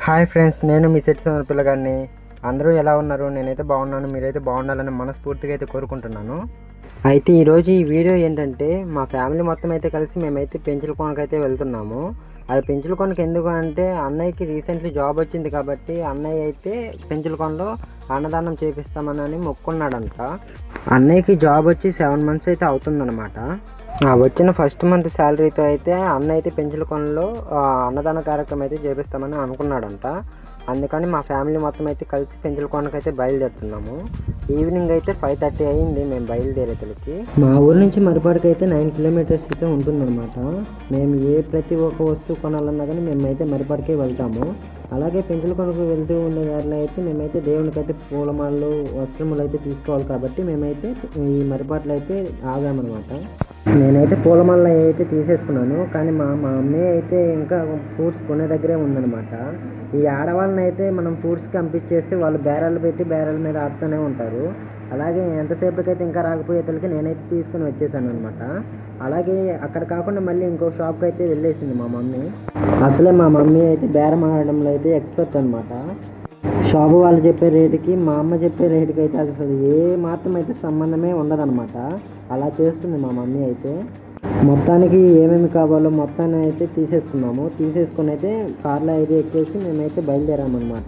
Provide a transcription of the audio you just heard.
Hi friends, నేను మీ set సోమర్ పిల్లగాడిని. అందరూ ఎలా ఉన్నారు? నేనైతే బాగున్నాను. మీరైతే బాగుండాలని మనస్ఫూర్తిగా అయితే కోరుకుంటున్నాను. అయితే ఈరోజు ఈ వీడియో ఏంటంటే, మా ఫ్యామిలీ మొత్తం అయితే కలిసి మేమైతే పెంచులకోనకి అయితే వెళ్తున్నాము. అది పెంచులకోనకి ఎందుకు అంటే, అన్నయ్యకి రీసెంట్లీ జాబ్ వచ్చింది కాబట్టి అన్నయ్య అయితే పెంచులకోనలో అన్నదానం చేపిస్తామని మొక్కున్నాడంట. అన్నయ్యకి జాబ్ వచ్చి 7 months అయితే అవుతుందన్నమాట. వచ్చిన ఫస్ట్ మంత్ శాలరీతో అయితే అన్న అయితే పెంచులకోనలో అన్నదాన కార్యక్రమం అయితే చేపిస్తామని అనుకున్నాడంట. అందుకని మా ఫ్యామిలీ మొత్తం అయితే కలిసి పెంచులకోనకి అయితే బయలుదేరుతున్నాము. ఈవినింగ్ అయితే 5:30 అయింది మేము బయలుదేరేతలకి. మా ఊరు నుంచి మరిపాడికి అయితే 9 kilometers అయితే ఉంటుందన్నమాట. మేము ప్రతి ఒక్క వస్తువు కొనాలన్నా కానీ మేమైతే మరిపాడికే వెళ్తాము. అలాగే పెంచులకోనకు వెళ్తూ ఉండే దారిలో అయితే మేమైతే దేవునికి అయితే పూలమాలలు వస్త్రములు అయితే తీసుకోవాలి కాబట్టి మేమైతే ఈ మరిపాట్లు అయితే ఆగామన్నమాట. నేనైతే పూలమాల అయితే తీసేసుకున్నాను, కానీ మా మమ్మీ అయితే ఇంకా ఫ్రూట్స్ కొనే దగ్గరే ఉందన్నమాట. ఈ ఆడవాళ్ళని అయితే మనం ఫ్రూట్స్కి పంపించేస్తే వాళ్ళు బేరాలు పెట్టి బేరాల మీద ఆడుతూనే ఉంటారు. అలాగే ఎంతసేపటికైతే ఇంకా రాకపోయేతలకి నేనైతే తీసుకుని వచ్చేసాను అనమాట. అలాగే అక్కడ కాకుండా మళ్ళీ ఇంకో షాప్కి అయితే వెళ్ళేసింది మా మమ్మీ. అసలే మా మమ్మీ అయితే బేరం ఆడడంలో అయితే ఎక్స్పర్ట్ అనమాట. షాపు వాళ్ళు చెప్పే రేటుకి మా అమ్మ చెప్పే రేటుకి అయితే అసలు ఏ మాత్రం అయితే సంబంధమే ఉండదన్నమాట. అలా చేస్తుంది మా మమ్మీ అయితే. మొత్తానికి ఏమేమి కావాలో మొత్తాన్ని అయితే తీసేసుకున్నాము. తీసేసుకుని అయితే కార్లో అయితే ఎక్కేసి మేమైతే బయలుదేరామన్నమాట.